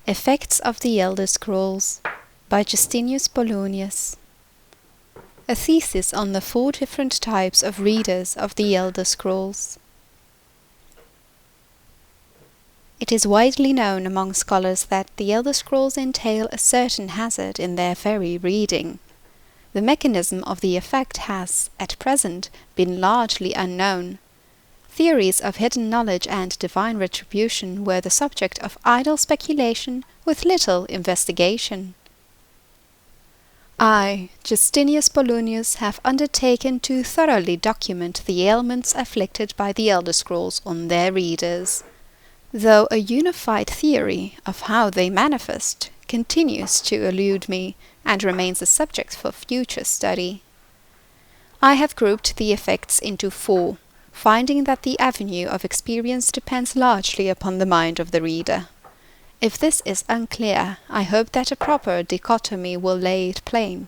Effects of the Elder Scrolls by Justinus Polonius. A thesis on the 4 different types of readers of the Elder Scrolls. It is widely known among scholars that the Elder Scrolls entail a certain hazard in their very reading. The mechanism of the effect has, at present, been largely unknown. Theories of hidden knowledge and divine retribution were the subject of idle speculation with little investigation. I, Justinus Polonius, have undertaken to thoroughly document the ailments afflicted by the Elder Scrolls on their readers, though a unified theory of how they manifest continues to elude me and remains a subject for future study. I have grouped the effects into 4, finding that the avenue of experience depends largely upon the mind of the reader. If this is unclear, I hope that a proper dichotomy will lay it plain.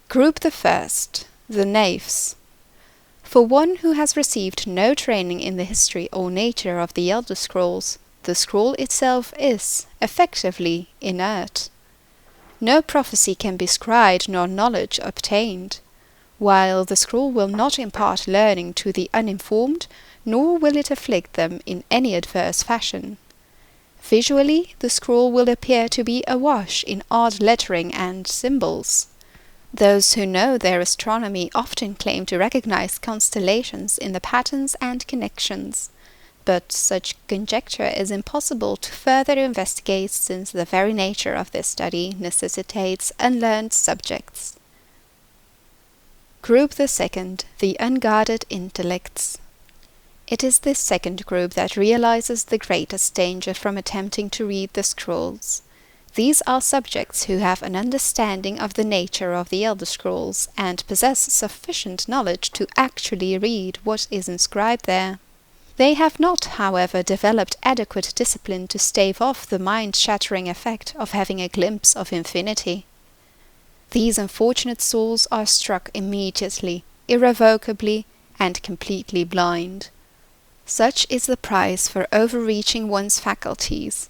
Group the first, the Naifs. For one who has received no training in the history or nature of the Elder Scrolls, the scroll itself is, effectively, inert. No prophecy can be scryed nor knowledge obtained, while the scroll will not impart learning to the uninformed, nor will it afflict them in any adverse fashion. Visually, the scroll will appear to be awash in odd lettering and symbols. Those who know their astronomy often claim to recognize constellations in the patterns and connections, but such conjecture is impossible to further investigate since the very nature of this study necessitates unlearned subjects. Group the second, the Unguarded Intellects. It is this second group that realizes the greatest danger from attempting to read the scrolls. These are subjects who have an understanding of the nature of the Elder Scrolls and possess sufficient knowledge to actually read what is inscribed there. They have not, however, developed adequate discipline to stave off the mind-shattering effect of having a glimpse of infinity. These unfortunate souls are struck immediately, irrevocably, and completely blind. Such is the price for overreaching one's faculties.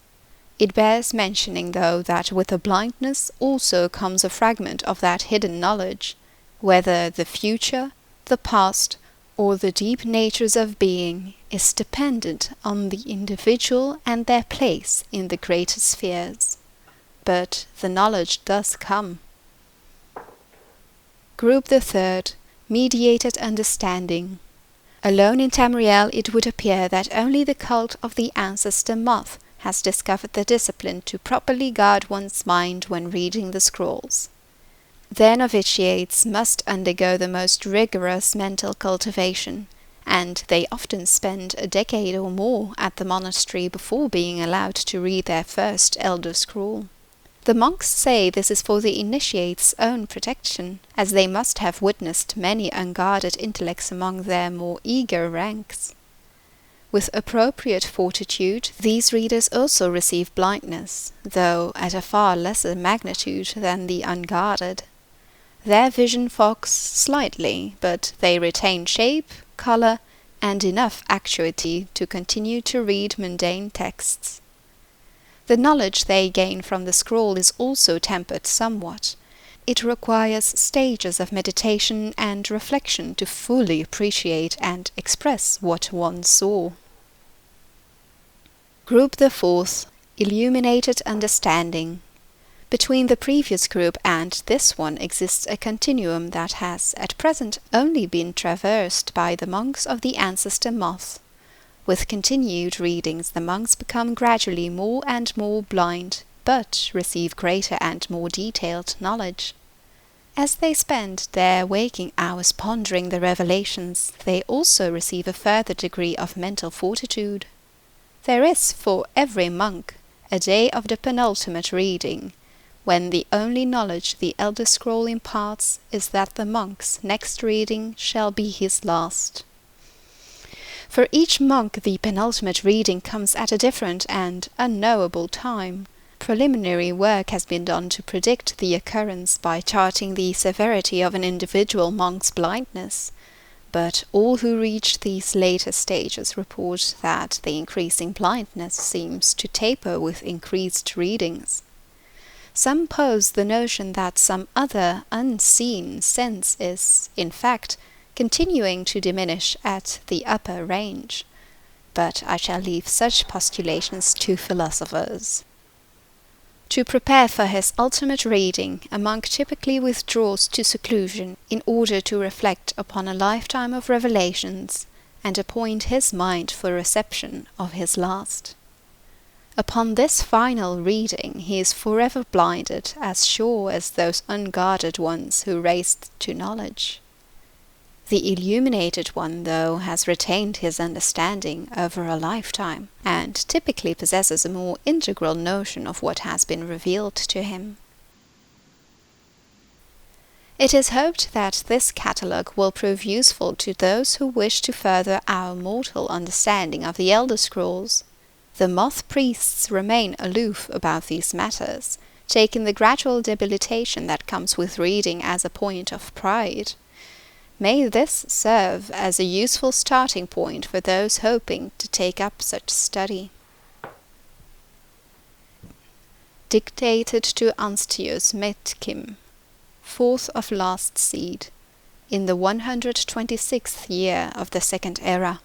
It bears mentioning, though, that with the blindness also comes a fragment of that hidden knowledge, whether the future, the past, or the deep natures of being is dependent on the individual and their place in the greater spheres. But the knowledge does come. Group the third, Mediated Understanding. Alone in Tamriel, it would appear that only the cult of the ancestor moth has discovered the discipline to properly guard one's mind when reading the scrolls. Their novitiates must undergo the most rigorous mental cultivation, and they often spend a decade or more at the monastery before being allowed to read their first Elder Scroll. The monks say this is for the initiate's own protection, as they must have witnessed many unguarded intellects among their more eager ranks. With appropriate fortitude, these readers also receive blindness, though at a far lesser magnitude than the unguarded. Their vision fogs slightly, but they retain shape, color, and enough acuity to continue to read mundane texts. The knowledge they gain from the scroll is also tempered somewhat. It requires stages of meditation and reflection to fully appreciate and express what one saw. Group the fourth, Illuminated Understanding. Between the previous group and this one exists a continuum that has, at present, only been traversed by the monks of the ancestor moth. With continued readings, the monks become gradually more and more blind, but receive greater and more detailed knowledge. As they spend their waking hours pondering the revelations, they also receive a further degree of mental fortitude. There is, for every monk, a day of the penultimate reading, when the only knowledge the Elder Scroll imparts is that the monk's next reading shall be his last. For each monk the penultimate reading comes at a different and unknowable time. Preliminary work has been done to predict the occurrence by charting the severity of an individual monk's blindness, But all who reach these later stages report that the increasing blindness seems to taper with increased readings. Some pose the notion that some other unseen sense is, in fact, continuing to diminish at the upper range, but I shall leave such postulations to philosophers. To prepare for his ultimate reading, a monk typically withdraws to seclusion in order to reflect upon a lifetime of revelations and appoint his mind for reception of his last. Upon this final reading, he is forever blinded, as sure as those unguarded ones who raced to knowledge. The illuminated one, though, has retained his understanding over a lifetime, and typically possesses a more integral notion of what has been revealed to him. It is hoped that this catalogue will prove useful to those who wish to further our mortal understanding of the Elder Scrolls. The moth priests remain aloof about these matters, taking the gradual debilitation that comes with reading as a point of pride. May this serve as a useful starting point for those hoping to take up such study. Dictated to Anstius Metkim, 4th of last seed, in the 126th year of the Second Era.